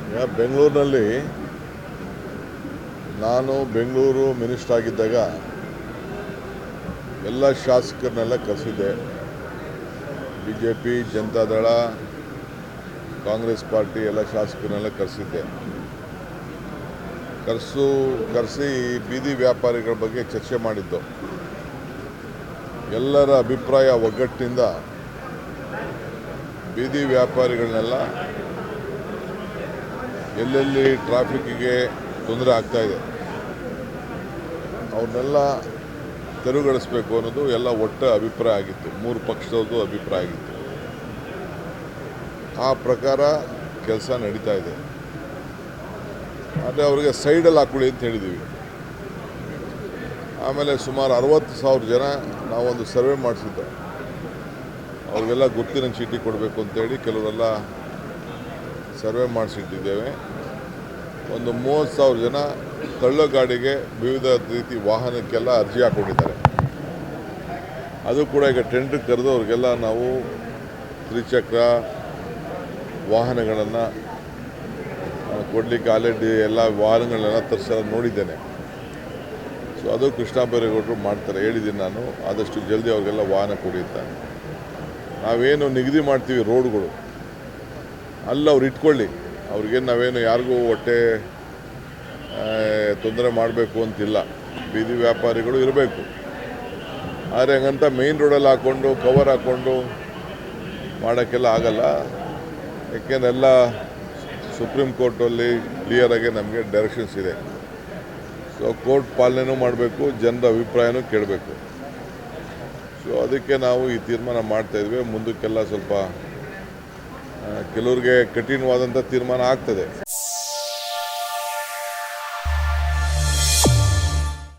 ಈಗ ಬೆಂಗಳೂರಿನಲ್ಲಿ ನಾನು ಬೆಂಗಳೂರು ಮಿನಿಸ್ಟರ್ ಆಗಿದ್ದಾಗ ಎಲ್ಲ ಶಾಸಕರನ್ನೆಲ್ಲ ಕರೆಸಿದ್ದೆ. BJP, ಜನತಾದಳ, ಕಾಂಗ್ರೆಸ್ ಪಾರ್ಟಿ ಎಲ್ಲ ಶಾಸಕರನ್ನೆಲ್ಲ ಕರೆಸಿದ್ದೆ. ಕರೆಸಿ ಬೀದಿ ವ್ಯಾಪಾರಿಗಳ ಬಗ್ಗೆ ಚರ್ಚೆ ಮಾಡಿದ್ದು. ಎಲ್ಲರ ಅಭಿಪ್ರಾಯ ಒಗ್ಗಟ್ಟಿನಿಂದ ಬೀದಿ ವ್ಯಾಪಾರಿಗಳನ್ನೆಲ್ಲ ಎಲ್ಲೆಲ್ಲಿ ಟ್ರಾಫಿಕ್ಕಿಗೆ ತೊಂದರೆ ಆಗ್ತಾಯಿದೆ ಅವ್ರನ್ನೆಲ್ಲ ತೆರವುಗೊಳಿಸಬೇಕು ಅನ್ನೋದು ಎಲ್ಲ ಒಟ್ಟ ಅಭಿಪ್ರಾಯ ಆಗಿತ್ತು. ಮೂರು ಪಕ್ಷದವ್ರದ್ದು ಅಭಿಪ್ರಾಯ ಆಗಿತ್ತು. ಆ ಪ್ರಕಾರ ಕೆಲಸ ನಡೀತಾ ಇದೆ. ಆದರೆ ಅವರಿಗೆ ಸೈಡಲ್ಲಿ ಹಾಕೊಳ್ಳಿ ಅಂತ ಹೇಳಿದ್ದೀವಿ. ಆಮೇಲೆ ಸುಮಾರು 60,000 ಜನ ನಾವೊಂದು ಸರ್ವೆ ಮಾಡಿಸಿದ್ದೆ. ಅವ್ರಿಗೆಲ್ಲ ಗುರುತಿನ ಚೀಟಿ ಕೊಡಬೇಕು ಅಂತೇಳಿ ಕೆಲವರೆಲ್ಲ ಸರ್ವೆ ಮಾಡಿಸಿಟ್ಟಿದ್ದೇವೆ. ಒಂದು 30,000 ಜನ ತಳ್ಳೋ ಗಾಡಿಗೆ ವಿವಿಧ ರೀತಿ ವಾಹನಕ್ಕೆಲ್ಲ ಅರ್ಜಿ ಹಾಕ್ಕೊಂಡಿದ್ದಾರೆ. ಅದು ಕೂಡ ಈಗ ಟೆಂಡರ್ ಕರೆದು ಅವ್ರಿಗೆಲ್ಲ ನಾವು ತ್ರಿಚಕ್ರ ವಾಹನಗಳನ್ನು ಕೊಡಲಿಕ್ಕೆ ಆಲ್ರೆಡಿ ಎಲ್ಲ ವಾಹನಗಳನ್ನೆಲ್ಲ ತರಿಸೋದು ನೋಡಿದ್ದೇನೆ. ಸೊ ಅದು ಕೃಷ್ಣ ಬೈರೇಗೌಡರು ಮಾಡ್ತಾರೆ, ಹೇಳಿದ್ದೀನಿ ನಾನು. ಆದಷ್ಟು ಜಲ್ದಿ ಅವ್ರಿಗೆಲ್ಲ ವಾಹನ ಕೊಡಿ ಅಂತ. ನಾವೇನು ನಿಗದಿ ಮಾಡ್ತೀವಿ ರೋಡ್ಗಳು ಅಲ್ಲಿ ಅವ್ರು ಇಟ್ಕೊಳ್ಳಿ. ಅವ್ರಿಗೇನು ನಾವೇನು ಯಾರಿಗೂ ಹೊಟ್ಟೆ ತೊಂದರೆ ಮಾಡಬೇಕು ಅಂತಿಲ್ಲ. ಬೀದಿ ವ್ಯಾಪಾರಿಗಳು ಇರಬೇಕು. ಆದರೆ ಹಂಗಂತ ಮೇಯ್ನ್ ರೋಡಲ್ಲಿ ಹಾಕ್ಕೊಂಡು ಕವರ್ ಹಾಕ್ಕೊಂಡು ಮಾಡೋಕ್ಕೆಲ್ಲ ಆಗಲ್ಲ. ಯಾಕೆಂದ್ರೆ ಎಲ್ಲ ಸುಪ್ರೀಂ ಕೋರ್ಟಲ್ಲಿ ಕ್ಲಿಯರಾಗಿ ನಮಗೆ ಡೈರೆಕ್ಷನ್ಸ್ ಇದೆ. ಸೊ ಕೋರ್ಟ್ ಪಾಲನೆನೂ ಮಾಡಬೇಕು, ಜನರ ಅಭಿಪ್ರಾಯನೂ ಕೇಳಬೇಕು. ಸೊ ಅದಕ್ಕೆ ನಾವು ಈ ತೀರ್ಮಾನ ಮಾಡ್ತಾಯಿದ್ವಿ. ಮುಂದಕ್ಕೆಲ್ಲ ಸ್ವಲ್ಪ ಕೆಲವ್ರಿಗೆ ಕಠಿಣವಾದಂಥ ತೀರ್ಮಾನ ಆಗ್ತದೆ.